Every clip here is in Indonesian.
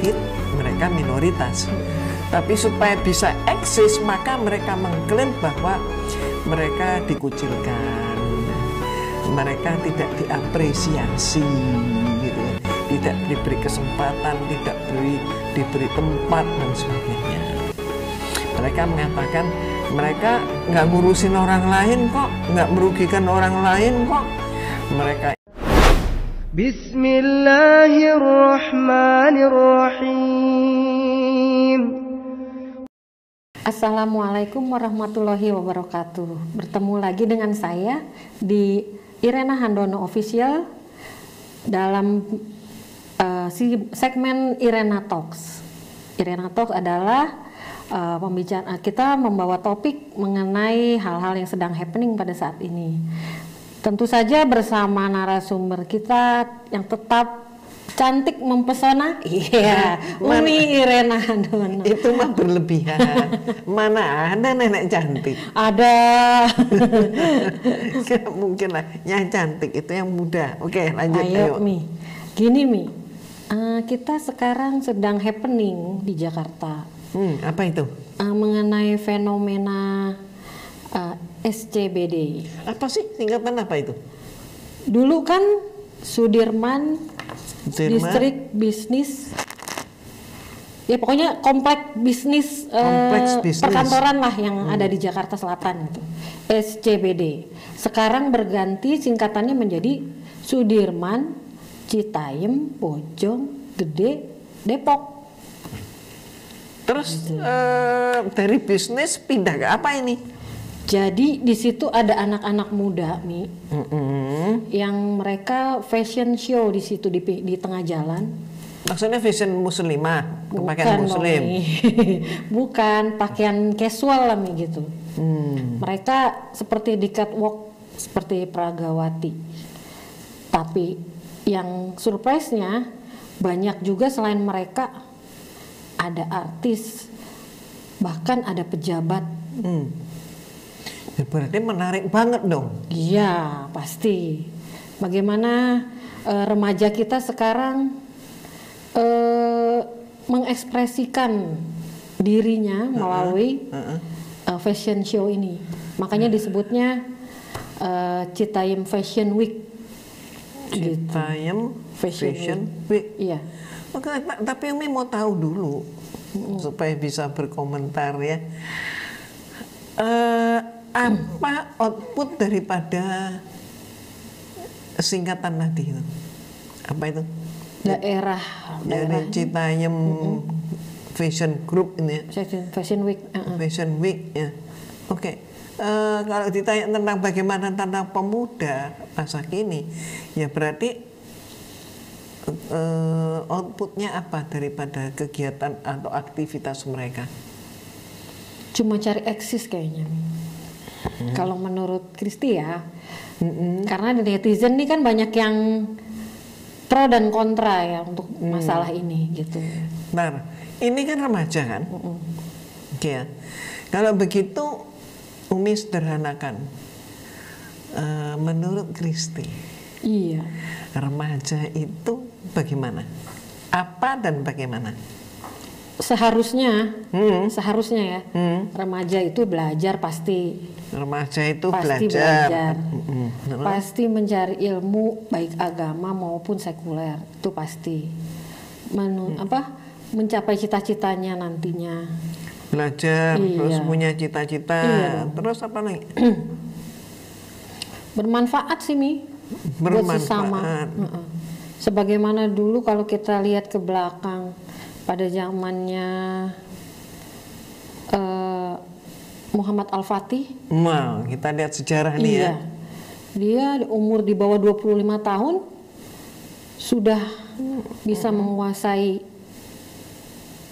tauhid, mereka minoritas. Tapi supaya bisa eksis, maka mereka mengklaim bahwa mereka dikucilkan, mereka tidak diapresiasi, gitu, tidak diberi kesempatan, tidak diberi tempat dan sebagainya. Mereka mengatakan mereka nggak ngurusin orang lain kok, nggak merugikan orang lain kok. Mereka Bismillahirrahmanirrahim. Assalamualaikum warahmatullahi wabarakatuh. Bertemu lagi dengan saya di Irena Handono Official dalam segmen Irena Talks. Irena Talks adalah pembicaraan kita membawa topik mengenai hal-hal yang sedang happening pada saat ini. Tentu saja bersama narasumber kita yang tetap cantik mempesona, iya, Umi Irena Handono. Itu mah berlebihan. Mana ada nenek cantik? Ada. Gak mungkin lah. Yang cantik itu yang muda. Oke, lanjut. Ayo, Mi. Gini, Mi. Kita sekarang sedang happening di Jakarta. Apa itu? Mengenai fenomena SCBD. Apa sih? Singkatan apa itu? Dulu kan Sudirman Distrik Bisnis, ya pokoknya kompleks bisnis, perkantoran lah yang ada di Jakarta Selatan itu, SCBD. Sekarang berganti singkatannya menjadi Sudirman Citayam Bojong Gede Depok. Terus dari bisnis pindah ke apa ini? Jadi di situ ada anak-anak muda, Mi, yang mereka fashion show di situ di tengah jalan. Maksudnya fashion muslimah, pakaian muslim? Bukan, pakaian casual lah, Mi, gitu. Mereka seperti di catwalk, seperti Pragawati. Tapi yang surprise-nya banyak juga selain mereka ada artis, bahkan ada pejabat. Ya, berarti menarik banget dong. Iya, pasti. Bagaimana remaja kita sekarang mengekspresikan dirinya melalui fashion show ini. Makanya disebutnya Citayam Fashion Week. Citayam Fashion Week. Iya. Tapi Umi mau tahu dulu supaya bisa berkomentar ya. Apa output daripada singkatan tadi itu? Apa itu? Daerah dari Citayam Fashion Group ini ya? Fashion Week. Fashion Week ya. Oke. Kalau ditanya tentang bagaimana tentang pemuda masa kini, ya berarti outputnya apa daripada kegiatan atau aktivitas mereka? Cuma cari eksis kayaknya. Kalau menurut Kristi ya, karena di netizen ini kan banyak yang pro dan kontra ya untuk masalah ini gitu. Nah, ini kan remaja kan? Oke ya. Kalau begitu Umi sederhanakan. Menurut Kristi, iya, remaja itu bagaimana? Apa dan bagaimana? Seharusnya ya, remaja itu belajar pasti. Remaja itu Pasti belajar. Pasti mencari ilmu baik agama maupun sekuler, itu pasti. Mencapai cita-citanya nantinya. Belajar, Iya. terus punya cita-cita, Iya. terus apa lagi? Bermanfaat sih, Mi, buat sesama. Sebagaimana dulu kalau kita lihat ke belakang pada zamannya Muhammad Al-Fatih. Wow, kita lihat sejarah nih ya. Dia umur di bawah 25 tahun sudah bisa menguasai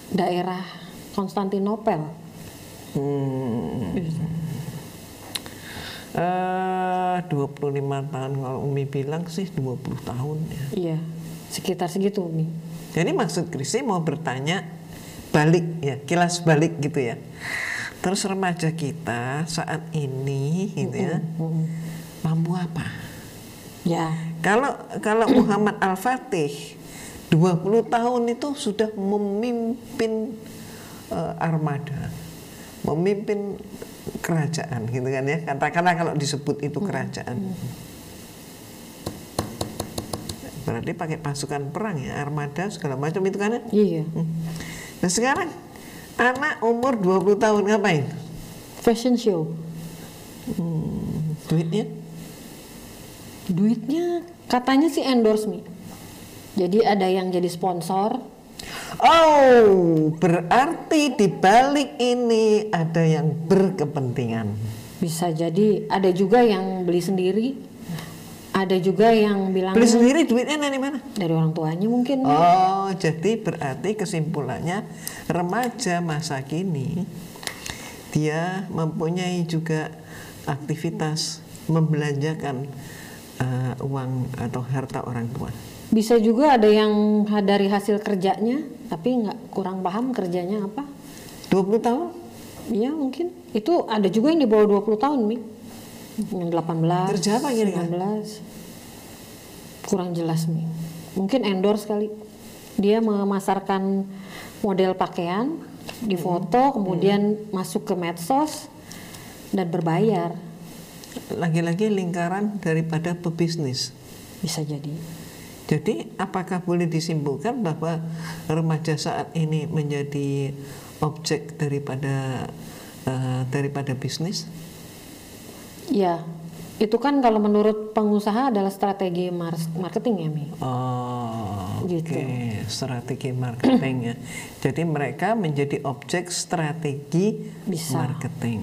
daerah Konstantinopel. 25 tahun, kalau Umi bilang sih 20 tahun ya. Iya, sekitar segitu, Umi. Jadi maksud Kristi mau bertanya balik ya, kilas balik gitu ya. Terus remaja kita saat ini gitu ya, mampu apa? Ya. Kalau Muhammad Al-Fatih 20 tahun itu sudah memimpin armada, memimpin kerajaan gitu kan ya, katakanlah kalau disebut itu kerajaan. Berarti pakai pasukan perang ya, armada segala macam itu kan ya. Iya. Nah sekarang anak umur 20 tahun ngapain? Fashion show. Duitnya? Duitnya katanya sih endorse me. Jadi ada yang jadi sponsor. Oh, berarti di balik ini ada yang berkepentingan. Bisa jadi ada juga yang beli sendiri. Ada juga yang bilang Beli sendiri, duitnya dari mana? dari orang tuanya mungkin. Oh, jadi berarti kesimpulannya remaja masa kini dia mempunyai juga aktivitas membelanjakan uang atau harta orang tua. Bisa juga ada yang dari hasil kerjanya, tapi kurang paham kerjanya apa. 20 tahun? Iya mungkin. Itu ada juga yang di bawah 20 tahun, Mi. Yang 18, Kerja apa kira-kira? 19. Kurang jelas, Mi. Mungkin endorse kali. Dia memasarkan model pakaian, difoto, kemudian masuk ke medsos dan berbayar. Lagi-lagi lingkaran daripada pebisnis. Bisa jadi. Jadi apakah boleh disimpulkan bahwa remaja saat ini menjadi objek daripada bisnis? Ya, itu kan kalau menurut pengusaha adalah strategi marketing ya, Mi. Oh, Gitu. Oke, strategi marketing ya. Jadi mereka menjadi objek strategi Bisa. marketing.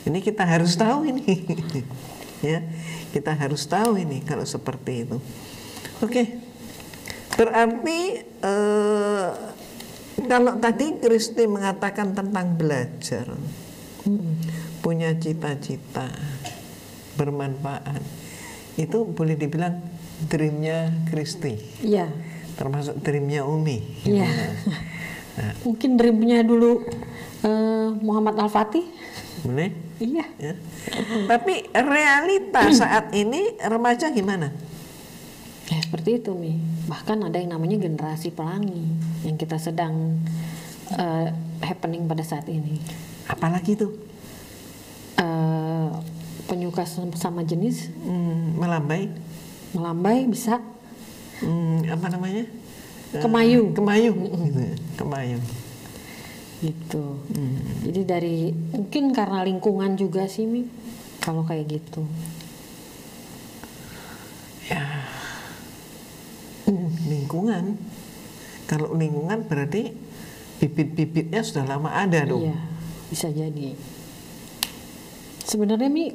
Ini kita harus tahu ini, ya. Kita harus tahu ini kalau seperti itu. Oke, berarti kalau tadi Kristi mengatakan tentang belajar, punya cita-cita, bermanfaat, itu boleh dibilang dreamnya Kristi, Iya. termasuk dreamnya Umi. Iya. Nah, Mungkin dreamnya dulu Muhammad Al-Fatih. boleh? Iya. Ya. Tapi realita saat ini remaja gimana? Ya seperti itu, Mi. Bahkan ada yang namanya generasi pelangi yang kita sedang happening pada saat ini. Apalagi tuh? Penyuka sama jenis, Melambai? melambai bisa, Apa namanya? Kemayu. Kemayu. Gitu ya, kemayu. Gitu. Jadi dari mungkin karena lingkungan juga sih, Mi. Kalau kayak gitu. Ya, lingkungan. Kalau lingkungan berarti bibit-bibitnya sudah lama ada dong. Iya, bisa jadi. Sebenarnya, Mi,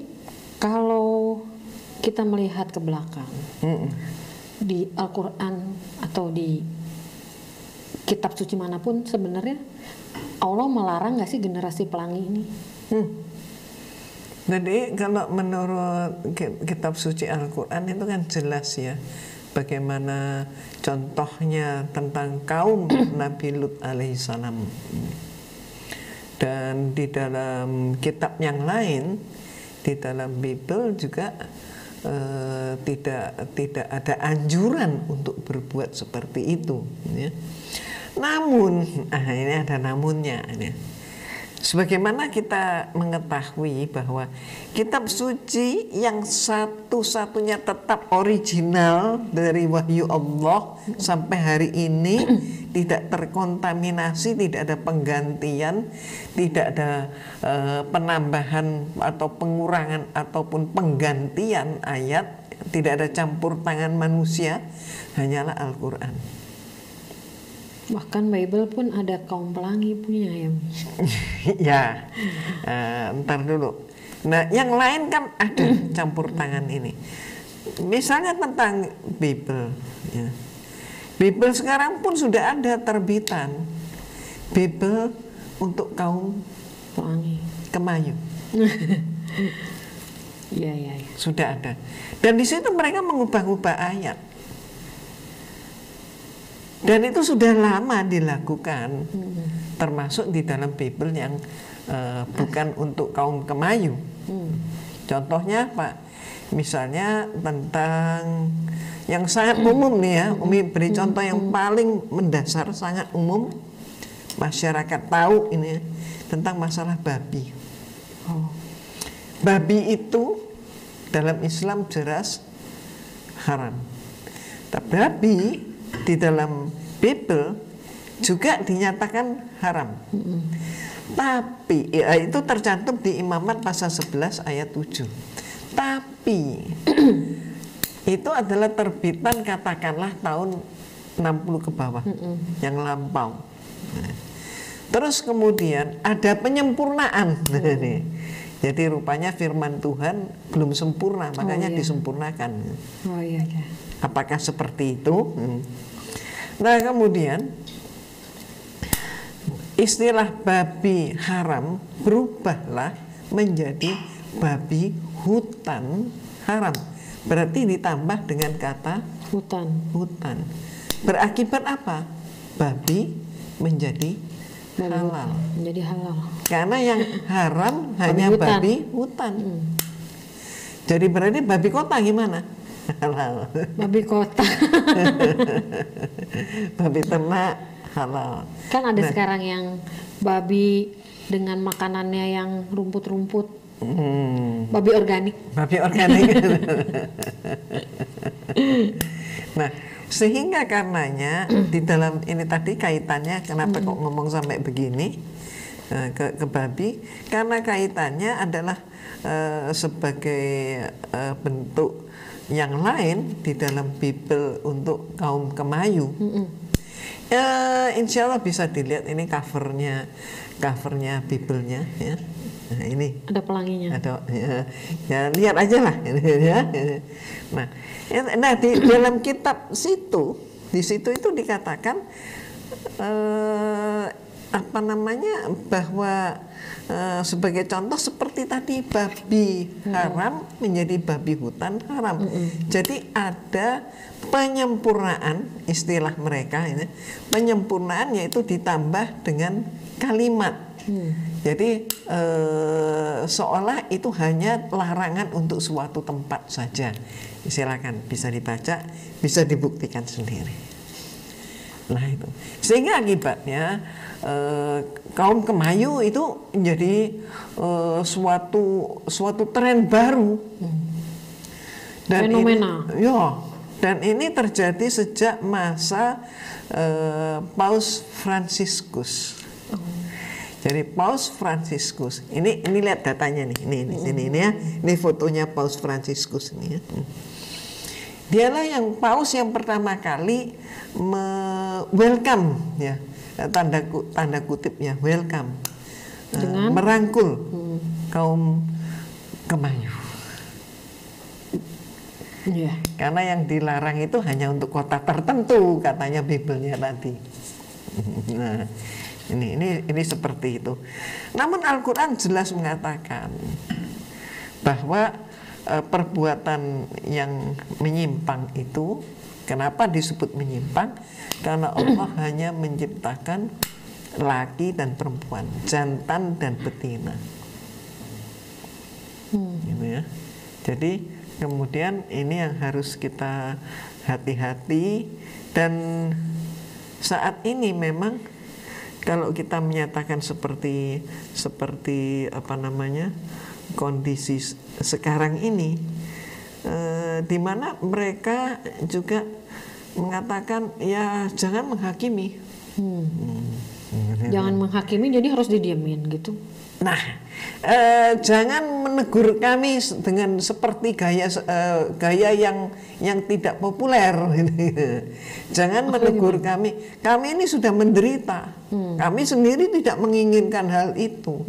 kalau kita melihat ke belakang di Al-Quran atau di kitab suci manapun, sebenarnya Allah melarang nggak sih generasi pelangi ini? Jadi kalau menurut kitab suci Al-Quran itu kan jelas ya, bagaimana contohnya tentang kaum Nabi Lut alaihissalam. Dan di dalam kitab yang lain, di dalam Bible juga tidak ada anjuran untuk berbuat seperti itu. Ya. Namun, ini ada namunnya. Ya. Sebagaimana kita mengetahui bahwa kitab suci yang satu-satunya tetap original dari wahyu Allah sampai hari ini tidak terkontaminasi, tidak ada penggantian, tidak ada penambahan atau pengurangan ataupun penggantian ayat, tidak ada campur tangan manusia, hanyalah Al-Quran. Bahkan Bible pun ada kaum pelangi punya ya. Ya, ntar dulu. Nah, yang lain kan ada campur tangan ini. Misalnya tentang Bible. Ya. Bible sekarang pun sudah ada terbitan Bible untuk kaum Pelangi. Kemayu. Iya. Sudah ada. Dan di situ mereka mengubah-ubah ayat. Dan itu sudah lama dilakukan, termasuk di dalam Bible yang bukan untuk kaum Kemayu. Contohnya apa? Misalnya tentang yang sangat umum nih ya, Umi beri contoh yang paling mendasar, sangat umum, masyarakat tahu ini tentang masalah babi. Babi itu dalam Islam jelas haram. Tapi babi di dalam Bible juga dinyatakan haram. Tapi ya, itu tercantum di Imamat pasal 11 ayat 7. Tapi itu adalah terbitan katakanlah tahun 60 ke bawah, yang lampau. Nah, terus kemudian ada penyempurnaan. Jadi rupanya firman Tuhan belum sempurna, makanya disempurnakan. Oh iya. Apakah seperti itu? Nah kemudian istilah babi haram berubahlah menjadi babi hutan haram. Berarti ditambah dengan kata hutan. Berakibat apa? Babi menjadi halal. Menjadi halal. Karena yang haram hanya babi hutan. Jadi berarti babi kota gimana? Halal. Babi kota. Babi ternak halal. Kan ada sekarang yang babi dengan makanannya yang rumput-rumput. Babi organik. Babi organik. Nah, sehingga karenanya di dalam ini tadi kaitannya kenapa kok ngomong sampai begini ke babi, karena kaitannya adalah sebagai bentuk yang lain di dalam Bible untuk kaum Kemayu. Insya Allah bisa dilihat ini covernya Bible-nya ya. Nah, ini ada pelanginya. Ada ya lihat aja lah ya. Nah di dalam kitab di situ itu dikatakan bahwa sebagai contoh seperti tadi babi haram menjadi babi hutan haram. Jadi ada penyempurnaan istilah mereka ini. Penyempurnaan yaitu ditambah dengan kalimat. Jadi seolah itu hanya larangan untuk suatu tempat saja. Silakan bisa dibaca, bisa dibuktikan sendiri. Nah itu, sehingga akibatnya kaum Kemayu itu menjadi suatu tren baru. Dan fenomena. Dan ini terjadi sejak masa Paus Fransiskus. Jadi Paus Fransiskus, ini lihat datanya nih, ini ya, ini fotonya Paus Fransiskus ini ya. Dialah yang Paus yang pertama kali welcome ya, tanda kutip ya, welcome, merangkul kaum Kemayu. Karena yang dilarang itu hanya untuk kota tertentu katanya Biblenya tadi. Nah, ini seperti itu. Namun Al-Quran jelas mengatakan bahwa perbuatan yang menyimpang itu, kenapa disebut menyimpang? Karena Allah hanya menciptakan laki dan perempuan, jantan dan betina. Gitu ya. Jadi kemudian ini yang harus kita hati-hati, dan saat ini memang kalau kita menyatakan seperti kondisi sekarang ini, di mana mereka juga mengatakan ya jangan menghakimi. Jangan menghakimi, jadi harus didiamin gitu. Nah, jangan menegur kami dengan seperti gaya yang tidak populer. Jangan menegur kami. Kami ini sudah menderita. Kami sendiri tidak menginginkan hal itu.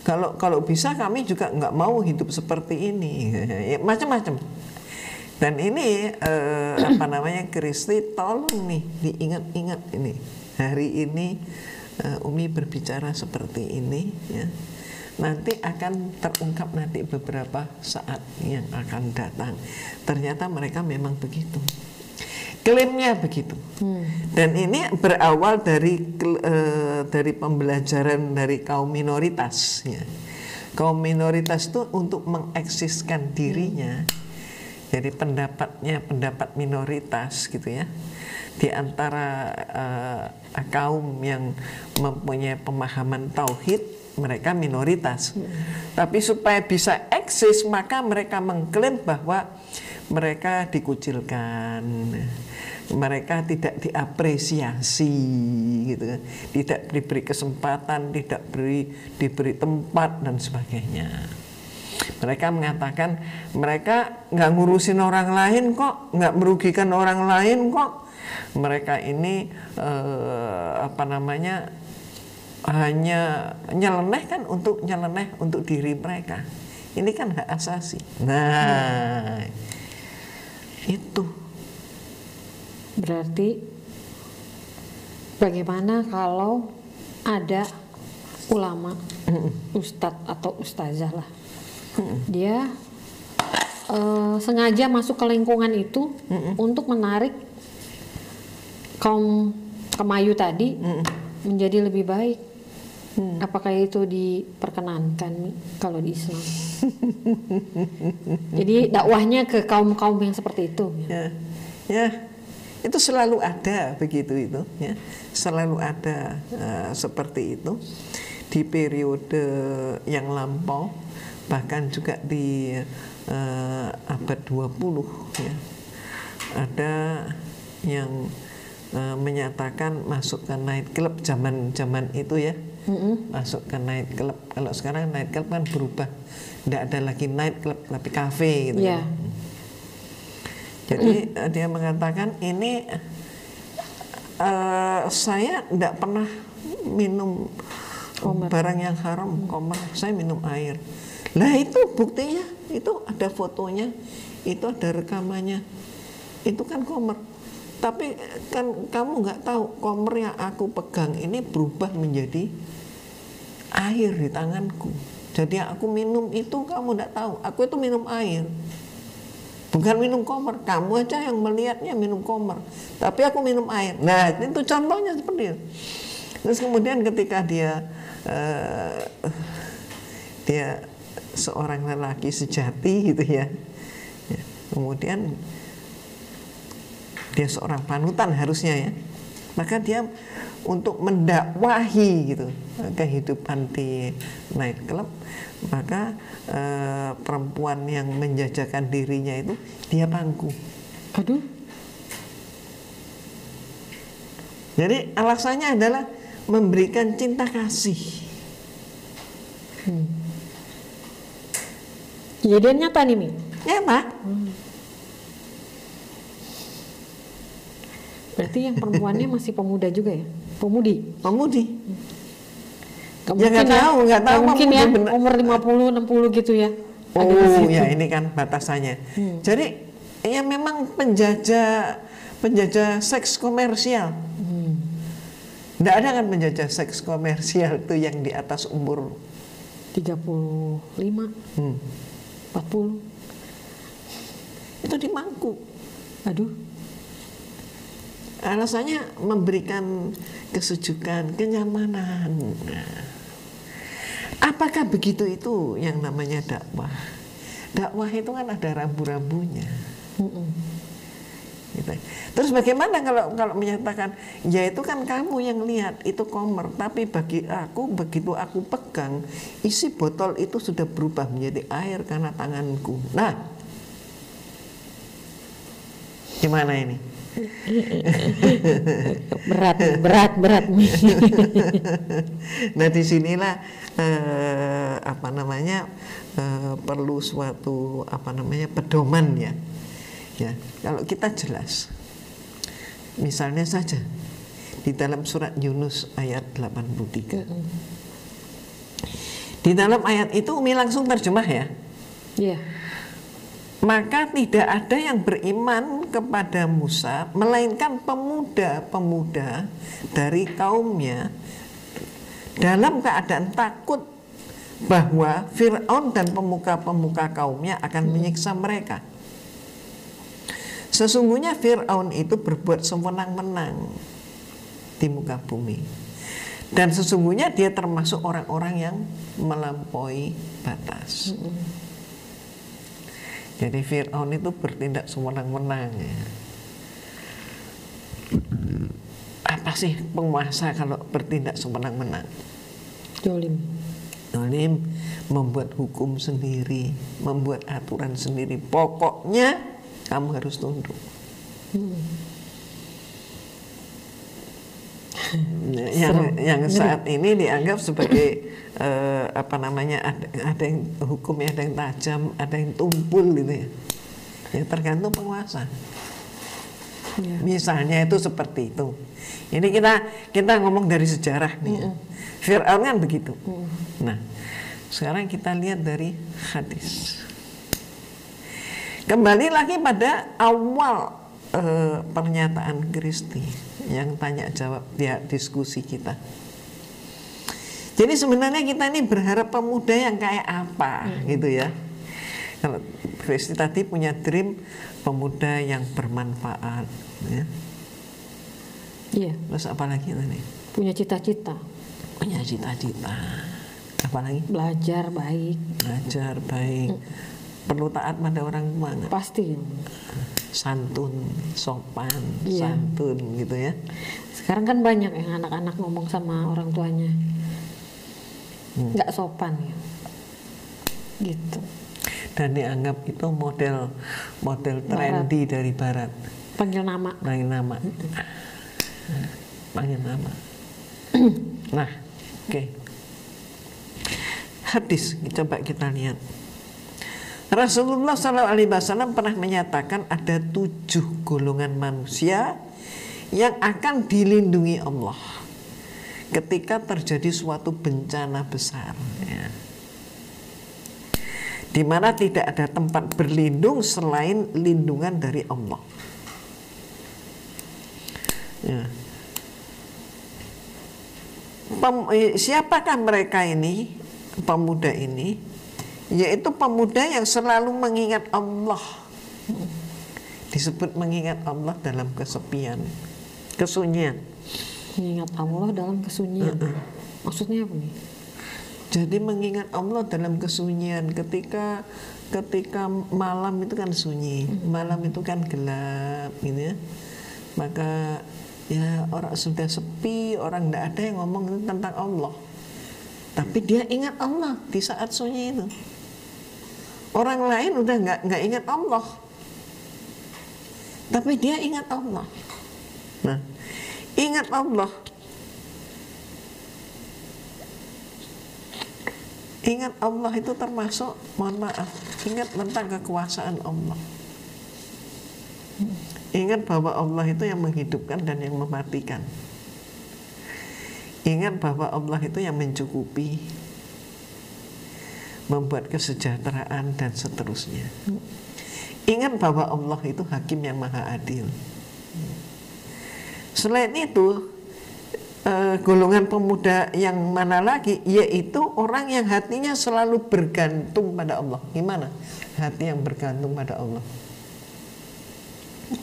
Kalau bisa kami juga nggak mau hidup seperti ini. Macam-macam. Dan ini Kristi tolong nih diingat-ingat ini. Hari ini Umi berbicara seperti ini ya. Nanti akan terungkap nanti beberapa saat yang akan datang. Ternyata mereka memang begitu. Klaimnya begitu. Dan ini berawal dari pembelajaran dari kaum minoritas ya. Kaum minoritas itu untuk mengeksiskan dirinya. Jadi pendapatnya pendapat minoritas gitu ya. Di antara kaum yang mempunyai pemahaman tauhid, mereka minoritas. Tapi supaya bisa eksis, maka mereka mengklaim bahwa mereka dikucilkan, mereka tidak diapresiasi gitu kan, tidak diberi kesempatan, tidak diberi tempat dan sebagainya. Mereka mengatakan mereka nggak ngurusin orang lain kok, nggak merugikan orang lain kok. Mereka ini hanya nyeleneh kan untuk nyeleneh untuk diri mereka. Ini kan hak asasi. Nah, itu. Berarti bagaimana kalau ada ulama, ustadz atau ustazah lah, dia sengaja masuk ke lingkungan itu untuk menarik kaum kemayu tadi menjadi lebih baik. Apakah itu diperkenankan kalau di Islam? Jadi dakwahnya ke kaum-kaum yang seperti itu. Ya, itu selalu ada begitu itu. Ya, selalu ada seperti itu di periode yang lampau, bahkan juga di abad 20 ya. Ada yang menyatakan masuk ke night club zaman itu ya. Masuk ke night club. Kalau sekarang night club kan berubah, tidak ada lagi night club tapi kafe gitu. Yeah. Jadi dia mengatakan ini saya tidak pernah minum barang yang haram, saya minum air. Lah itu buktinya, itu ada fotonya, itu ada rekamannya, itu kan komer. Tapi kan kamu nggak tahu komer yang aku pegang ini berubah menjadi air di tanganku. Jadi aku minum itu kamu nggak tahu. Aku itu minum air, bukan minum komer. Kamu aja yang melihatnya minum komer, tapi aku minum air. Nah itu contohnya seperti itu. Terus kemudian ketika dia seorang lelaki sejati gitu ya, kemudian dia seorang panutan harusnya ya, maka dia untuk mendakwahi gitu kehidupan di night club, maka perempuan yang menjajakan dirinya itu dia pangku. Aduh. Jadi alasannya adalah memberikan cinta kasih. Kejadian nyata nih, Mi? Nyata. Berarti yang perempuannya masih pemuda juga ya? Pemudi? Gak ya nggak tahu mungkin ya, umur 50-60 gitu ya. Oh ya, ini kan batasannya. Jadi ya memang penjajah seks komersial. Nggak ada kan penjajah seks komersial itu yang di atas umur 35, 40. Itu dimangku. Aduh. Alasannya memberikan kesejukan, kenyamanan. Apakah begitu itu yang namanya dakwah? Dakwah itu kan ada rambu-rambunya. Gitu. Terus bagaimana kalau menyatakan ya itu kan kamu yang lihat itu komer, tapi bagi aku begitu aku pegang isi botol itu sudah berubah menjadi air karena tanganku. Nah, gimana ini? berat. Nah disinilah perlu suatu pedoman ya. Ya, kalau kita jelas, misalnya saja di dalam surat Yunus ayat 83. Di dalam ayat itu Umi langsung terjemah ya. Iya. Maka tidak ada yang beriman kepada Musa melainkan pemuda-pemuda dari kaumnya dalam keadaan takut bahwa Fir'aun dan pemuka-pemuka kaumnya akan menyiksa mereka. Sesungguhnya Fir'aun itu berbuat sewenang-wenang di muka bumi Dan sesungguhnya dia termasuk orang-orang yang melampaui batas. Jadi Fir'aun itu bertindak sewenang-wenang ya. Apa sih penguasa kalau bertindak sewenang-wenang? Zalim, membuat hukum sendiri, membuat aturan sendiri. Pokoknya kamu harus tunduk. Yang saat ini dianggap sebagai ada yang hukumnya, ada yang tajam, ada yang tumpul gitu ya. Ya tergantung penguasa. Ya. Misalnya itu seperti itu. Ini kita ngomong dari sejarah nih. Ya. Fir'aun kan begitu. Nah, sekarang kita lihat dari hadis. Kembali lagi pada awal pernyataan Kristi yang tanya jawab diskusi kita. Jadi sebenarnya kita ini berharap pemuda yang kayak apa gitu ya. Kalau Kristi tadi punya dream pemuda yang bermanfaat ya. Iya. Terus apa lagi tadi? Punya cita-cita. Punya cita-cita. Apa lagi? Belajar baik. Belajar baik. Perlu taat pada orang tua. Pasti. Santun, sopan, iya. Santun gitu ya. Sekarang kan banyak yang anak-anak ngomong sama orang tuanya nggak sopan ya. Gitu. Dan dianggap itu model trendy dari barat. Panggil nama. Panggil nama. Nah, oke. Hadis coba kita lihat. Rasulullah SAW pernah menyatakan ada 7 golongan manusia yang akan dilindungi Allah ketika terjadi suatu bencana besar ya. Di mana tidak ada tempat berlindung selain lindungan dari Allah ya. Siapakah mereka ini, pemuda ini? Yaitu pemuda yang selalu mengingat Allah. Disebut mengingat Allah dalam kesepian, kesunyian. Mengingat Allah dalam kesunyian. Maksudnya apa nih? Jadi mengingat Allah dalam kesunyian ketika malam itu kan sunyi, malam itu kan gelap gitu ya. Maka ya orang sudah sepi, orang tidak ada yang ngomong tentang Allah. Tapi dia ingat Allah di saat sunyi itu. Orang lain udah nggak ingat Allah, tapi dia ingat Allah. Nah, ingat Allah, ingat Allah itu termasuk, mohon maaf, ingat tentang kekuasaan Allah. Ingat bahwa Allah itu yang menghidupkan dan yang mematikan. Ingat bahwa Allah itu yang mencukupi, membuat kesejahteraan dan seterusnya. Ingat bahwa Allah itu hakim yang maha adil. Selain itu, golongan pemuda yang mana lagi? Yaitu orang yang hatinya selalu bergantung pada Allah. Gimana? Hati yang bergantung pada Allah.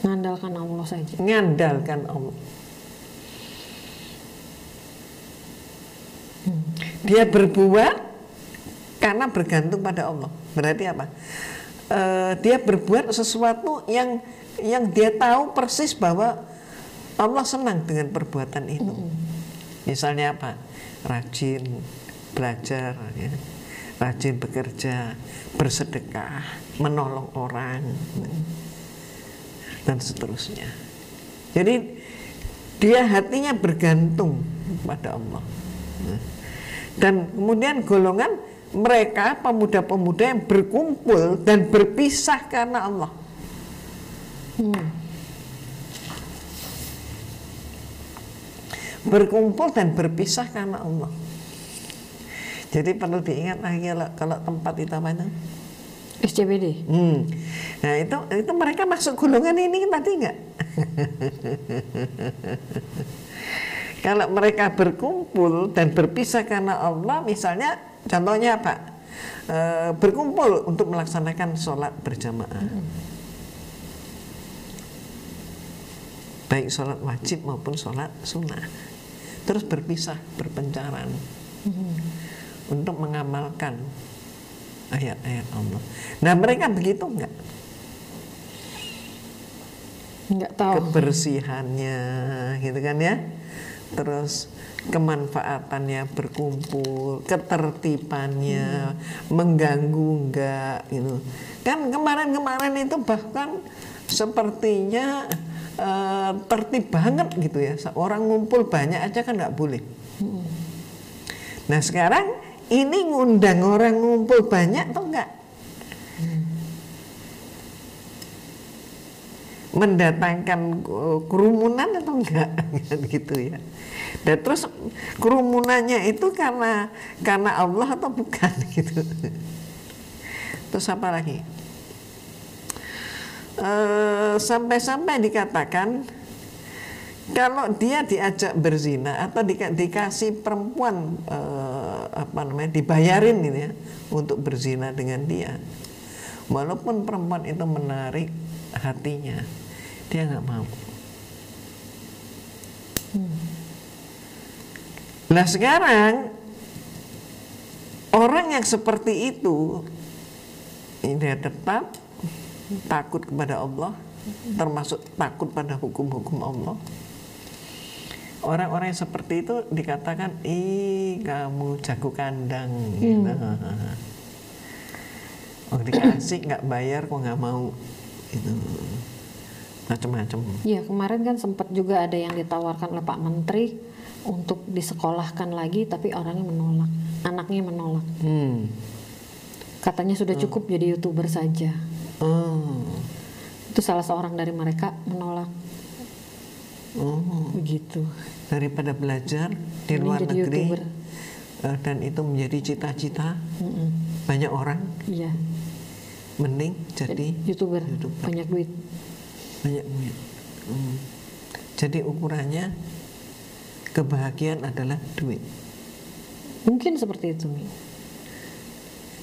Mengandalkan Allah saja. Mengandalkan Allah. Dia berbuat karena bergantung pada Allah. Berarti apa? Dia berbuat sesuatu yang dia tahu persis bahwa Allah senang dengan perbuatan itu. Misalnya apa? Rajin belajar, ya. Rajin bekerja, bersedekah, menolong orang, dan seterusnya. Jadi dia hatinya bergantung pada Allah. Dan kemudian golongan mereka pemuda-pemuda yang berkumpul dan berpisah karena Allah. Berkumpul dan berpisah karena Allah. Jadi perlu diingat lagi kalau tempat itu apa itu? SCBD. Nah itu mereka masuk golongan ini tadi enggak? Kalau mereka berkumpul dan berpisah karena Allah, misalnya contohnya apa? Berkumpul untuk melaksanakan sholat berjamaah, baik sholat wajib maupun sholat sunnah. terus berpisah, berpencaran untuk mengamalkan ayat-ayat Allah. Nah mereka begitu enggak? Nggak tahu. Kebersihannya gitu kan ya, terus kemanfaatannya berkumpul, ketertibannya, mengganggu enggak gitu. Kan kemarin-kemarin itu bahkan sepertinya tertib banget gitu ya, orang ngumpul banyak aja kan nggak boleh. Nah sekarang ini ngundang orang ngumpul banyak atau enggak? Mendatangkan kerumunan atau enggak gitu ya. Dan terus kerumunannya itu karena Allah atau bukan gitu. Terus apa lagi? Sampai-sampai dikatakan kalau dia diajak berzina atau dikasih perempuan dibayarin gitu ya untuk berzina dengan dia, walaupun perempuan itu menarik hatinya, dia nggak mau. Nah sekarang orang yang seperti itu dia tetap takut kepada Allah, termasuk takut pada hukum-hukum Allah. Orang-orang yang seperti itu dikatakan, ih kamu jago kandang. Oh dikasih nggak bayar kok nggak mau, itu macam-macam. Iya kemarin kan sempat juga ada yang ditawarkan oleh Pak Menteri untuk disekolahkan lagi, tapi orangnya menolak, anaknya menolak. Katanya sudah cukup jadi YouTuber saja. Itu salah seorang dari mereka menolak. Begitu. Daripada belajar di luar negeri dan itu menjadi cita-cita banyak orang. Iya. Mending jadi YouTuber. Banyak duit. Banyak duit. Jadi ukurannya kebahagiaan adalah duit. Mungkin seperti itu, Mi.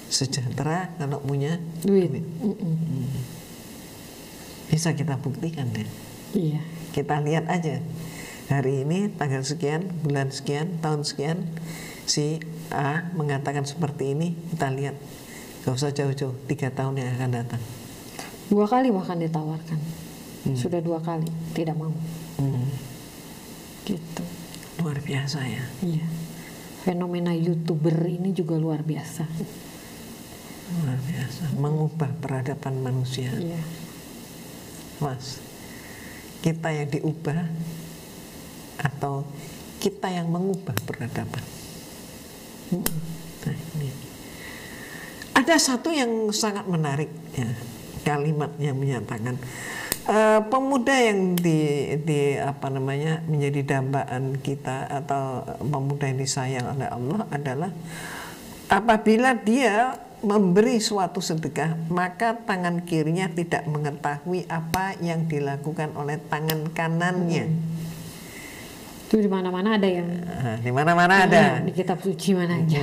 Sejahtera kalau punya duit. Bisa kita buktikan deh. Iya. Kita lihat aja hari ini tanggal sekian, bulan sekian, tahun sekian, si A mengatakan seperti ini. Kita lihat, gak usah jauh-jauh, 3 tahun yang akan datang. 2 kali bahkan ditawarkan. Sudah 2 kali tidak mau. Gitu. Luar biasa ya. Iya. Fenomena YouTuber ini juga luar biasa. Luar biasa, mengubah peradaban manusia. Iya. Mas, kita yang diubah atau kita yang mengubah peradaban? Nah, ini. Ada satu yang sangat menarik ya, kalimat yang menyatakan pemuda yang menjadi dambaan kita atau pemuda yang disayang oleh Allah adalah apabila dia memberi suatu sedekah, maka tangan kirinya tidak mengetahui apa yang dilakukan oleh tangan kanannya. Itu di mana-mana ada yang. Di mana-mana ada. Di kitab suci mana aja.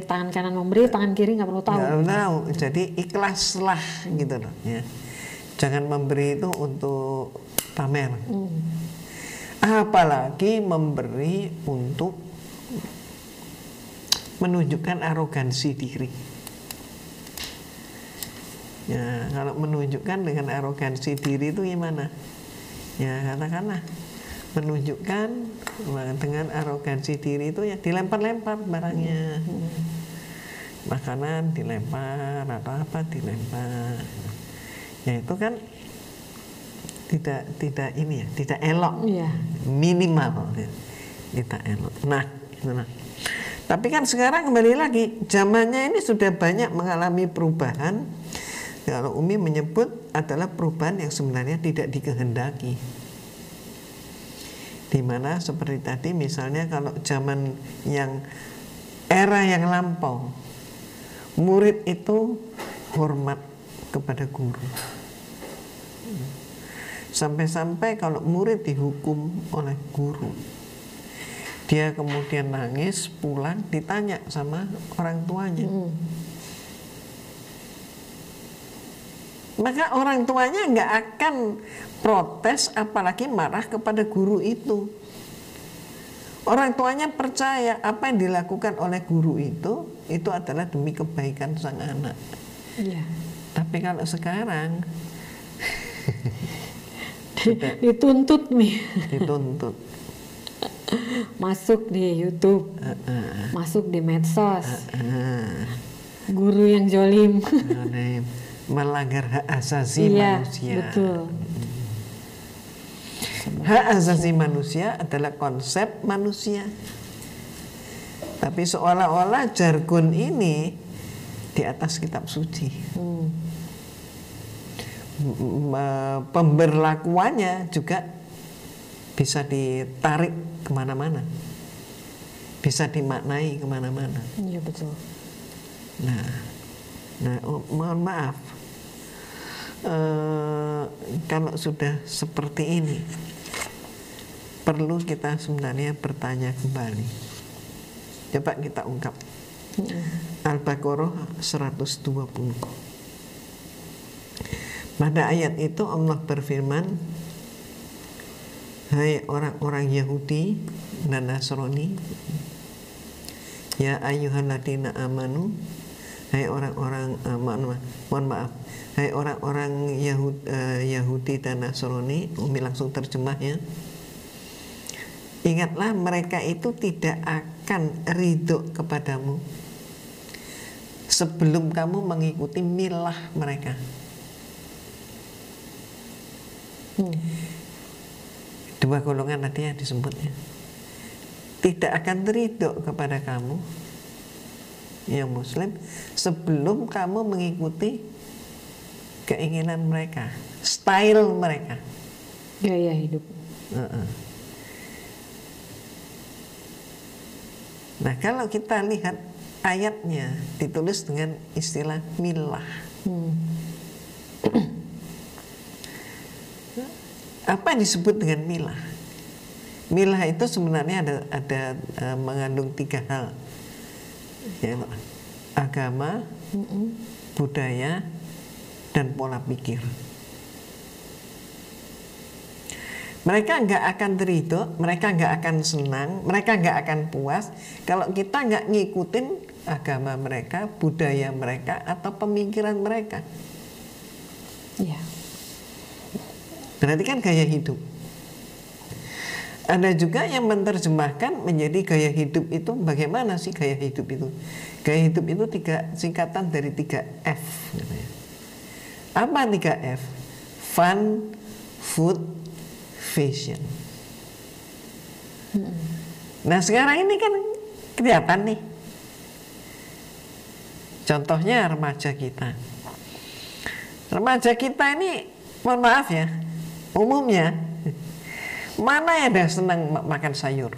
Tangan kanan memberi, tangan kiri nggak perlu tahu. Nggak perlu tahu. Jadi ikhlaslah gitu loh. Ya. Jangan memberi itu untuk pamer. Apalagi memberi untuk menunjukkan arogansi diri. Ya, kalau menunjukkan dengan arogansi diri itu gimana? Ya, katakanlah menunjukkan dengan arogansi diri itu ya dilempar-lempar barangnya. Makanan dilempar atau apa dilempar. Ya itu kan tidak ini ya, tidak elok. Iya. Minimal ya. Tidak elok. Nah. Tapi kan sekarang kembali lagi, zamannya ini sudah banyak mengalami perubahan. Kalau Umi menyebut adalah perubahan yang sebenarnya tidak dikehendaki. Dimana seperti tadi misalnya kalau zaman yang era yang lampau, murid itu hormat kepada guru. Sampai-sampai kalau murid dihukum oleh guru, dia kemudian nangis, pulang, ditanya sama orang tuanya. Maka orang tuanya nggak akan protes, apalagi marah kepada guru itu. Orang tuanya percaya apa yang dilakukan oleh guru itu adalah demi kebaikan sang anak. Iya. Tapi kalau sekarang dituntut nih. Dituntut. Masuk di YouTube, masuk di medsos, guru yang jolim, melanggar hak asasi manusia. Betul. Hak asasi manusia adalah konsep manusia. Tapi seolah-olah jargon ini di atas kitab suci. Pemberlakuannya juga bisa ditarik kemana-mana, bisa dimaknai kemana-mana. Iya betul. Nah, mohon maaf, kalau sudah seperti ini, perlu kita sebenarnya bertanya kembali. Coba kita ungkap. Al-Baqarah 120. Pada ayat itu Allah berfirman, hai orang-orang Yahudi dan Nasrani, ya ayyuhalladzina amanu, hai orang-orang mohon maaf, hai orang-orang Yahudi dan Nasrani, Umi langsung terjemah ya. Ingatlah mereka itu tidak akan ridho kepadamu sebelum kamu mengikuti milah mereka. Dua golongan tadi yang disebutnya tidak akan ridho kepada kamu yang Muslim sebelum kamu mengikuti keinginan mereka, style mereka, gaya hidup. Nah, kalau kita lihat ayatnya ditulis dengan istilah milah. Apa yang disebut dengan milah? Milah itu sebenarnya ada mengandung 3 hal, ya, agama, budaya, dan pola pikir. Mereka nggak akan ridho, mereka nggak akan senang, mereka nggak akan puas kalau kita nggak ngikutin agama mereka, budaya mereka, atau pemikiran mereka. Iya. Berarti kan gaya hidup. Ada juga yang menerjemahkan menjadi gaya hidup itu bagaimana sih gaya hidup itu? Gaya hidup itu singkatan dari 3F. Apa 3F? Fun, food, fashion. Nah sekarang ini kan kelihatan nih. Contohnya remaja kita. Remaja kita ini, mohon maaf ya, umumnya mana yang ada senang makan sayur?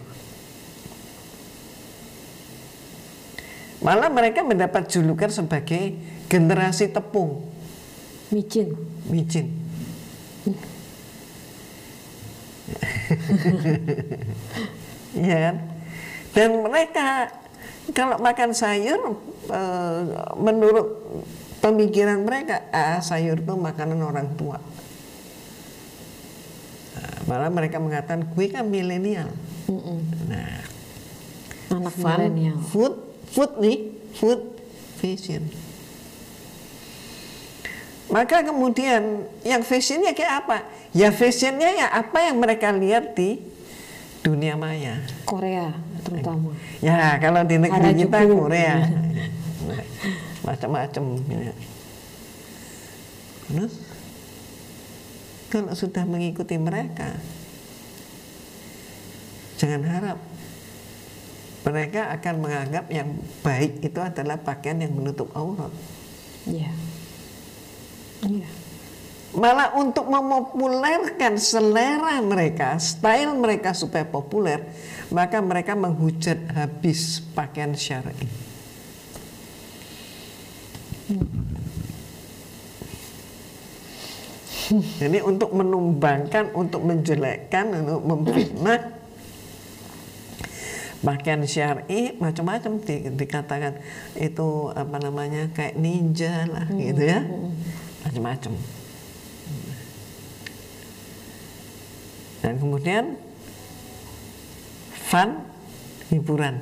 Malah mereka mendapat julukan sebagai generasi tepung. Micin. Ya kan? Dan mereka kalau makan sayur, menurut pemikiran mereka, sayur itu makanan orang tua. Malah mereka mengatakan gue kan milenial. Nah, anak milenial. Food fashion. Maka kemudian yang fashionnya kayak apa? Ya fashionnya ya apa yang mereka lihat di dunia maya. Korea terutama. Ya kalau di negeri Harajuku. kita Korea, macam-macam. Ya. Terus kalau sudah mengikuti mereka, jangan harap mereka akan menganggap yang baik itu adalah pakaian yang menutup aurat. Iya. Iya. Malah untuk memopulerkan selera mereka, style mereka supaya populer, maka mereka menghujat habis pakaian syar'i. Jadi untuk menumbangkan, untuk menjelekkan, untuk memfitnah pakaian syar'i macam-macam dikatakan itu apa namanya kayak ninja lah gitu ya, macam-macam. Dan kemudian fun hiburan.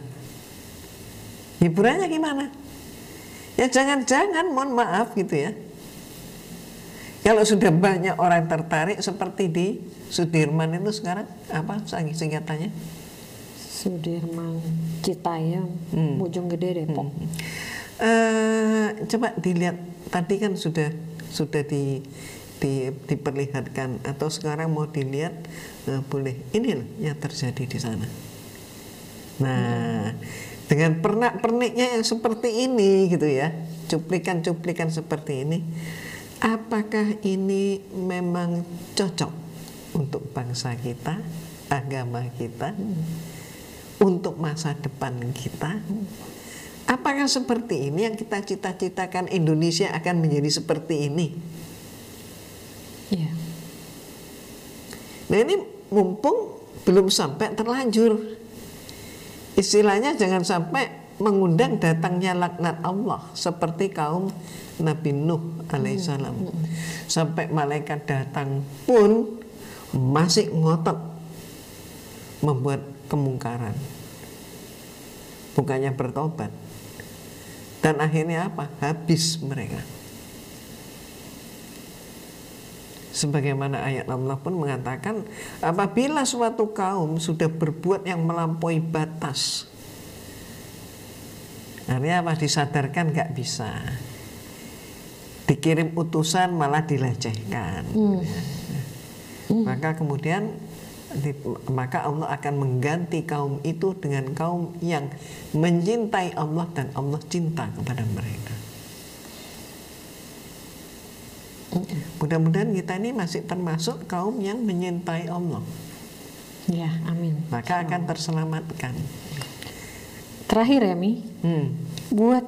Hiburannya gimana? Ya jangan-jangan, mohon maaf gitu ya. Kalau sudah banyak orang tertarik seperti di Sudirman itu sekarang apa singkatannya? Sudirman Citayam, Bojonggede, Depok. Coba dilihat, tadi kan sudah diperlihatkan, atau sekarang mau dilihat, boleh. Ini loh yang terjadi di sana. Nah, dengan pernak-perniknya yang seperti ini gitu ya, cuplikan-cuplikan seperti ini, apakah ini memang cocok untuk bangsa kita, agama kita, untuk masa depan kita? Apakah seperti ini yang kita cita-citakan Indonesia akan menjadi seperti ini? Yeah. Nah ini mumpung belum sampai terlanjur, istilahnya jangan sampai mengundang datangnya laknat Allah seperti kaum Nabi Nuh alaihissalam. Sampai malaikat datang pun masih ngotot membuat kemungkaran, bukannya bertobat. Dan akhirnya apa? Habis mereka. Sebagaimana ayat Allah pun mengatakan, apabila suatu kaum sudah berbuat yang melampaui batas, artinya apa? Disadarkan gak bisa, dikirim utusan malah dilecehkan. Maka kemudian maka Allah akan mengganti kaum itu dengan kaum yang mencintai Allah dan Allah cinta kepada mereka. Mudah-mudahan kita ini masih termasuk kaum yang menyintai Allah. Ya, amin. Maka akan terselamatkan. Terakhir ya Mi, buat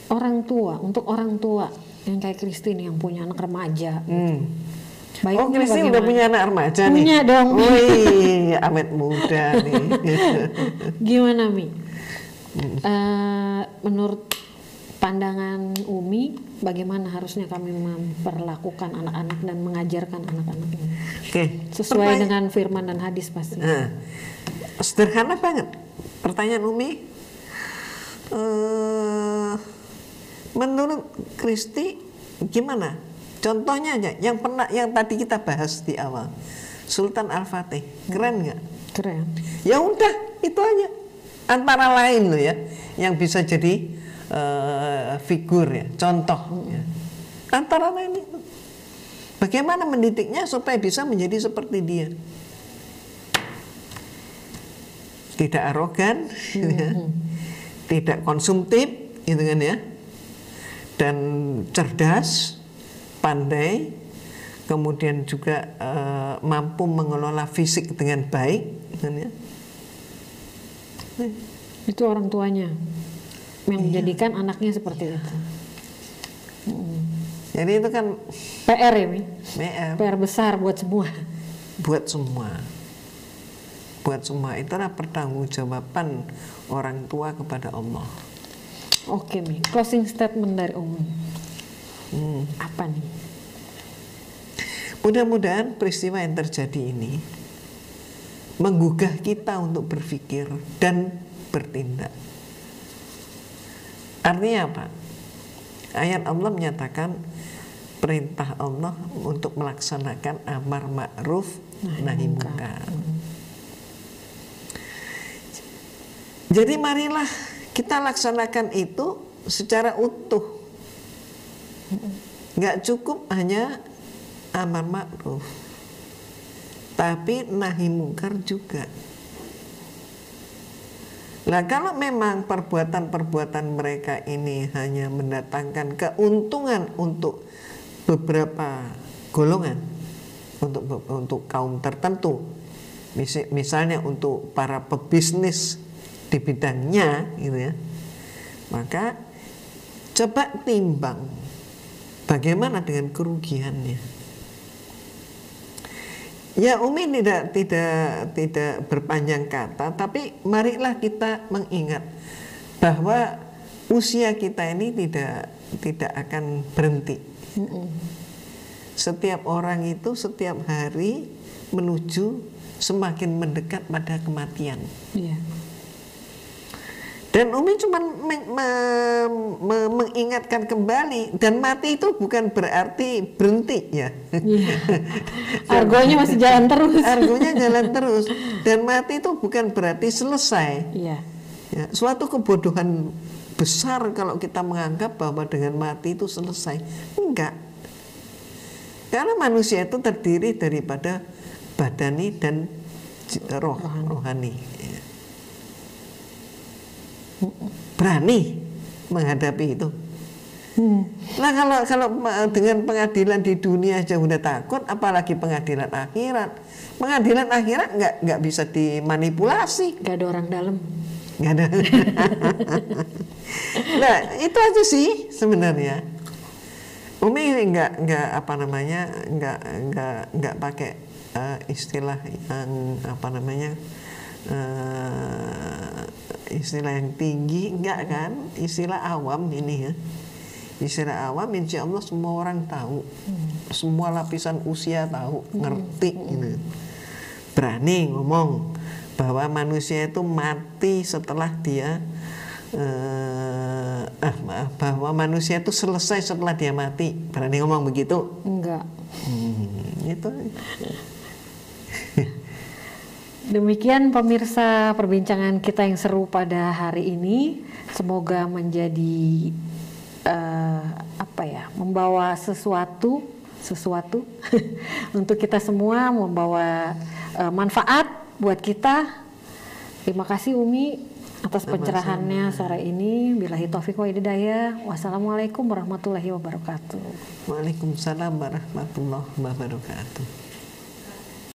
orang tua, untuk orang tua yang kayak Christine yang punya anak remaja. Oh, Christine udah punya anak remaja nih? Punya dong. Wih, awet muda nih. Gimana Mi? Menurut pandangan Umi, bagaimana harusnya kami memperlakukan anak-anak dan mengajarkan anak-anak ini? Sesuai dengan firman dan hadis pasti. Sederhana banget. Pertanyaan Umi, menurut Kristi gimana? Contohnya aja, yang tadi kita bahas di awal, Sultan Al-Fatih, keren nggak? Keren. Ya udah, itu aja. Antara lain loh ya, yang bisa jadi figur ya, contoh. Ya. Antara lain itu, bagaimana mendidiknya supaya bisa menjadi seperti dia? Tidak arogan, ya. Tidak konsumtif, gitu kan ya, dan cerdas, pandai, kemudian juga mampu mengelola fisik dengan baik, kan ya. Itu orang tuanya yang menjadikan anaknya seperti itu. Jadi itu kan PR ya Mi? PR besar buat semua. Buat semua. Buat semua. Itulah pertanggungjawaban orang tua kepada Allah. Oke Mi, closing statement dari Umi. Apa nih? Mudah-mudahan peristiwa yang terjadi ini menggugah kita untuk berpikir dan bertindak. Artinya apa? Ayat Allah menyatakan perintah Allah untuk melaksanakan amar ma'ruf nahi munkar. Jadi marilah kita laksanakan itu secara utuh. Nggak cukup hanya amar ma'ruf, tapi nahi munkar juga. Nah, kalau memang perbuatan-perbuatan mereka ini hanya mendatangkan keuntungan untuk beberapa golongan, untuk kaum tertentu, misalnya untuk para pebisnis di bidangnya, gitu ya, maka coba timbang bagaimana dengan kerugiannya. Ya, Umi tidak berpanjang kata, tapi marilah kita mengingat bahwa usia kita ini tidak akan berhenti. Setiap orang itu setiap hari menuju semakin mendekat pada kematian. Dan Umi cuma mengingatkan kembali, dan mati itu bukan berarti berhenti ya. Iya. Argonya masih jalan terus. Argonya jalan terus. Dan mati itu bukan berarti selesai. Iya. Ya, suatu kebodohan besar kalau kita menganggap bahwa dengan mati itu selesai. Enggak. Karena manusia itu terdiri daripada badani dan rohani. Berani menghadapi itu. Nah kalau dengan pengadilan di dunia aja udah takut, apalagi pengadilan akhirat. Pengadilan akhirat nggak bisa dimanipulasi. Nggak ada orang dalam. Nggak ada. Nah itu aja sih sebenarnya. Umi nggak apa namanya nggak pakai istilah yang apa namanya. Istilah yang tinggi, enggak kan, istilah awam ini ya, istilah awam insya Allah semua orang tahu, semua lapisan usia tahu, ngerti gitu. Berani ngomong bahwa manusia itu mati setelah dia bahwa manusia itu selesai setelah dia mati, berani ngomong begitu? Enggak. Itu. Demikian pemirsa perbincangan kita yang seru pada hari ini. Semoga menjadi membawa sesuatu untuk kita semua, membawa manfaat buat kita. Terima kasih Umi atas pencerahannya sore ini. Billahi taufiq wa hidayah. Wassalamualaikum warahmatullahi wabarakatuh. Waalaikumsalam warahmatullahi wabarakatuh.